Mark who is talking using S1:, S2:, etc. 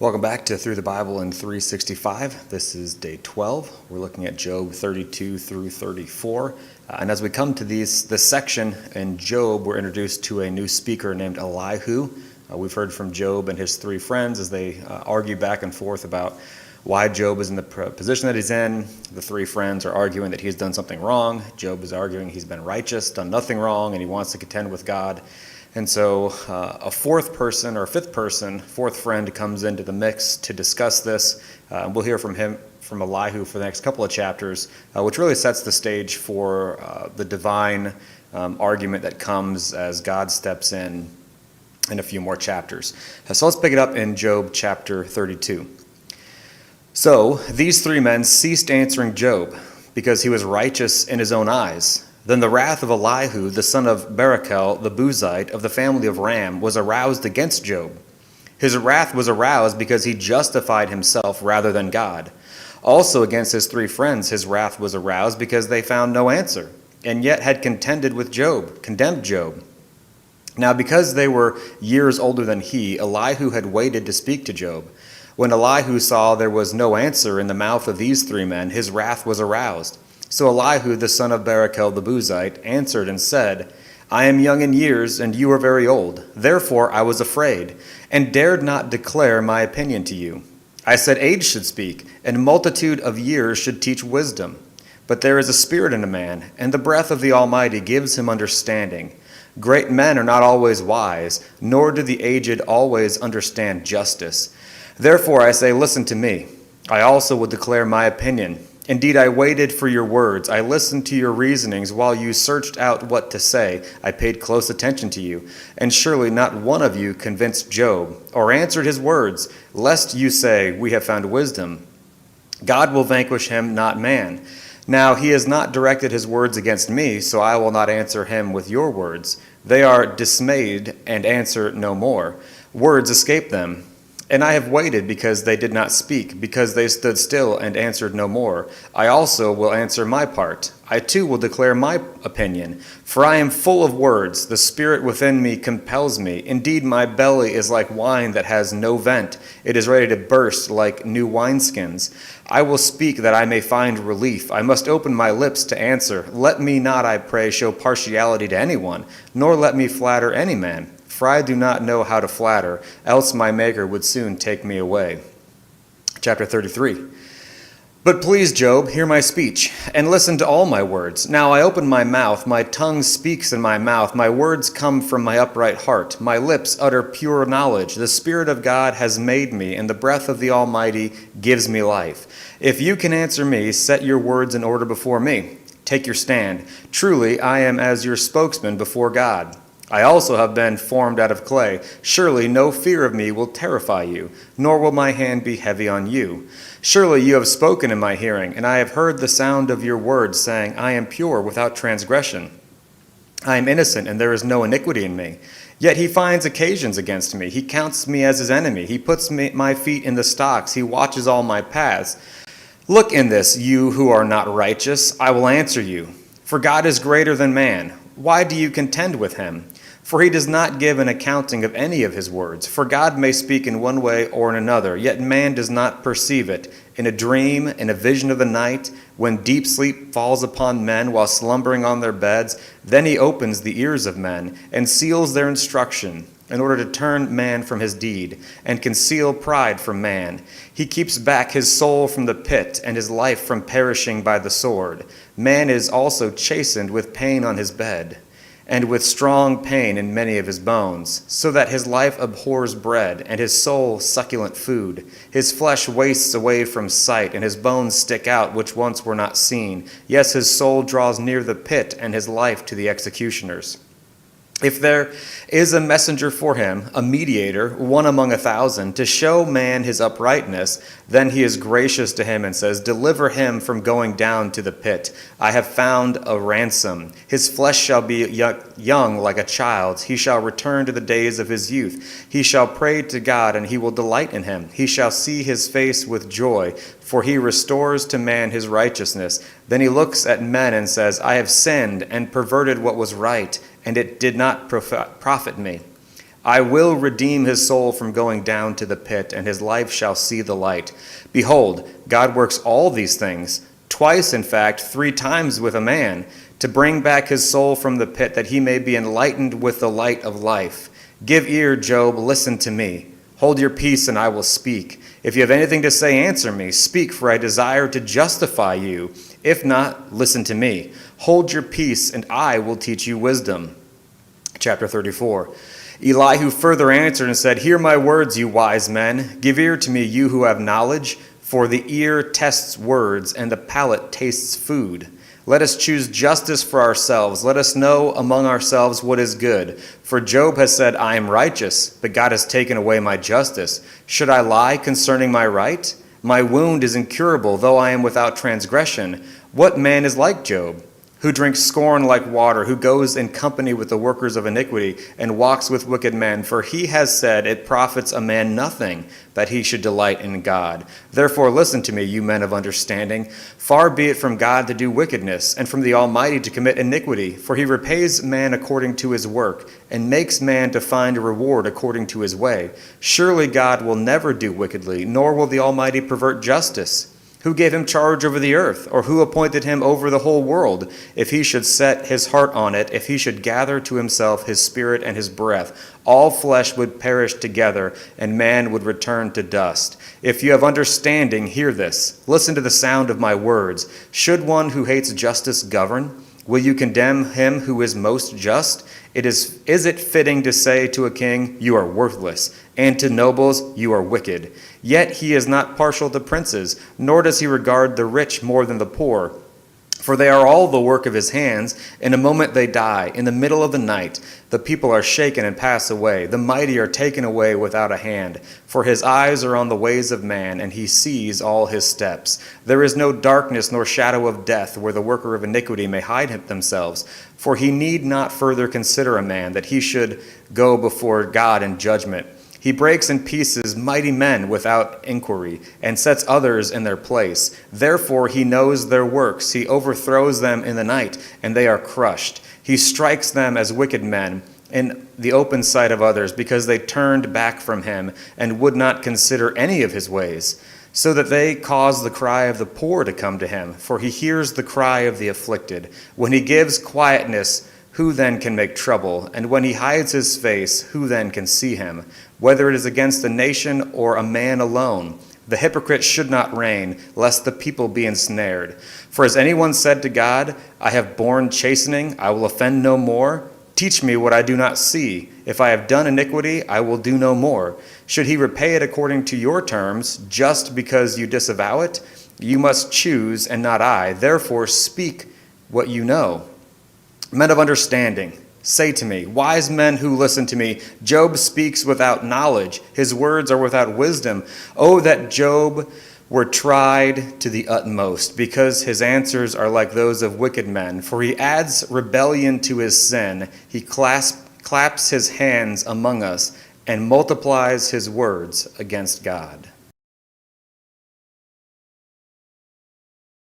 S1: Welcome back to Through the Bible in 365. This is day 12. We're looking at Job 32 through 34. And as we come to this section in Job, we're introduced to a new speaker named Elihu. We've heard from Job and his three friends as they argue back and forth about why Job is in the position that he's in. The three friends are arguing that he's done something wrong. Job is arguing he's been righteous, done nothing wrong, and he wants to contend with God. And so a fourth friend comes into the mix to discuss this. We'll hear from Elihu for the next couple of chapters, which really sets the stage for the divine argument that comes as God steps in a few more chapters. So let's pick it up in Job chapter 32. So these three men ceased answering Job because he was righteous in his own eyes. Then the wrath of Elihu, the son of Barachel, the Buzite, of the family of Ram, was aroused against Job. His wrath was aroused because he justified himself rather than God. Also against his three friends his wrath was aroused because they found no answer, and yet had condemned Job. Now because they were years older than he, Elihu had waited to speak to Job. When Elihu saw there was no answer in the mouth of these three men, his wrath was aroused. So Elihu, the son of Barachel the Buzite, answered and said, I am young in years, and you are very old. Therefore I was afraid, and dared not declare my opinion to you. I said age should speak, and multitude of years should teach wisdom. But there is a spirit in a man, and the breath of the Almighty gives him understanding. Great men are not always wise, nor do the aged always understand justice. Therefore I say, listen to me. I also will declare my opinion. Indeed, I waited for your words. I listened to your reasonings while you searched out what to say. I paid close attention to you. And surely not one of you convinced Job or answered his words, lest you say, we have found wisdom. God will vanquish him, not man. Now he has not directed his words against me, so I will not answer him with your words. They are dismayed and answer no more. Words escape them. And I have waited because they did not speak, because they stood still and answered no more. I also will answer my part. I too will declare my opinion. For I am full of words. The spirit within me compels me. Indeed, my belly is like wine that has no vent. It is ready to burst like new wineskins. I will speak that I may find relief. I must open my lips to answer. Let me not, I pray, show partiality to anyone, nor let me flatter any man. For I do not know how to flatter, else my Maker would soon take me away. Chapter 33. But please, Job, hear my speech, and listen to all my words. Now I open my mouth, my tongue speaks in my mouth, my words come from my upright heart, my lips utter pure knowledge. The Spirit of God has made me, and the breath of the Almighty gives me life. If you can answer me, set your words in order before me. Take your stand. Truly, I am as your spokesman before God. I also have been formed out of clay. Surely no fear of me will terrify you, nor will my hand be heavy on you. Surely you have spoken in my hearing, and I have heard the sound of your words, saying, I am pure without transgression. I am innocent, and there is no iniquity in me. Yet he finds occasions against me. He counts me as his enemy. He puts my feet in the stocks. He watches all my paths. Look in this, you who are not righteous. I will answer you. For God is greater than man. Why do you contend with him? For he does not give an accounting of any of his words. For God may speak in one way or in another, yet man does not perceive it. In a dream, in a vision of the night, when deep sleep falls upon men while slumbering on their beds, then he opens the ears of men and seals their instruction, in order to turn man from his deed and conceal pride from man. He keeps back his soul from the pit and his life from perishing by the sword. Man is also chastened with pain on his bed, and with strong pain in many of his bones, so that his life abhors bread, and his soul succulent food. His flesh wastes away from sight, and his bones stick out which once were not seen. Yes, his soul draws near the pit, and his life to the executioners. If there is a messenger for him, a mediator, one among 1,000, to show man his uprightness, then he is gracious to him and says, deliver him from going down to the pit. I have found a ransom. His flesh shall be young like a child's. He shall return to the days of his youth. He shall pray to God, and he will delight in him. He shall see his face with joy, for he restores to man his righteousness. Then he looks at men and says, I have sinned and perverted what was right, and it did not profit me. I will redeem his soul from going down to the pit, and his life shall see the light. Behold, God works all these things, twice, in fact, 3 times with a man, to bring back his soul from the pit, that he may be enlightened with the light of life. Give ear, Job, listen to me. Hold your peace, and I will speak. If you have anything to say, answer me. Speak, for I desire to justify you. If not, listen to me. Hold your peace, and I will teach you wisdom. Chapter 34. Elihu further answered and said, Hear my words, you wise men. Give ear to me, you who have knowledge, for the ear tests words, and the palate tastes food. Let us choose justice for ourselves. Let us know among ourselves what is good. For Job has said, I am righteous, but God has taken away my justice. Should I lie concerning my right? My wound is incurable, though I am without transgression. What man is like Job, who drinks scorn like water, who goes in company with the workers of iniquity, and walks with wicked men? For he has said, It profits a man nothing, that he should delight in God. Therefore listen to me, you men of understanding. Far be it from God to do wickedness, and from the Almighty to commit iniquity. For he repays man according to his work, and makes man to find a reward according to his way. Surely God will never do wickedly, nor will the Almighty pervert justice. Who gave him charge over the earth, or who appointed him over the whole world? If he should set his heart on it, if he should gather to himself his spirit and his breath, all flesh would perish together, and man would return to dust. If you have understanding, hear this. Listen to the sound of my words. Should one who hates justice govern? Will you condemn him who is most just? Is it fitting to say to a king, You are worthless, and to nobles, You are wicked? Yet he is not partial to princes, nor does he regard the rich more than the poor. For they are all the work of his hands. In a moment they die. In the middle of the night, the people are shaken and pass away. The mighty are taken away without a hand. For his eyes are on the ways of man, and he sees all his steps. There is no darkness nor shadow of death where the worker of iniquity may hide themselves. For he need not further consider a man, that he should go before God in judgment. He breaks in pieces mighty men without inquiry, and sets others in their place. Therefore he knows their works. He overthrows them in the night, and they are crushed. He strikes them as wicked men in the open sight of others, because they turned back from him and would not consider any of his ways, so that they cause the cry of the poor to come to him, for he hears the cry of the afflicted. When he gives quietness, who then can make trouble? And when he hides his face, who then can see him? Whether it is against a nation or a man alone, the hypocrite should not reign, lest the people be ensnared. For has anyone said to God, I have borne chastening, I will offend no more? Teach me what I do not see. If I have done iniquity, I will do no more. Should he repay it according to your terms, just because you disavow it? You must choose, and not I. Therefore speak what you know. Men of understanding, say to me, wise men who listen to me, Job speaks without knowledge. His words are without wisdom. Oh, that Job were tried to the utmost, because his answers are like those of wicked men. For he adds rebellion to his sin. He claps his hands among us and multiplies his words against God.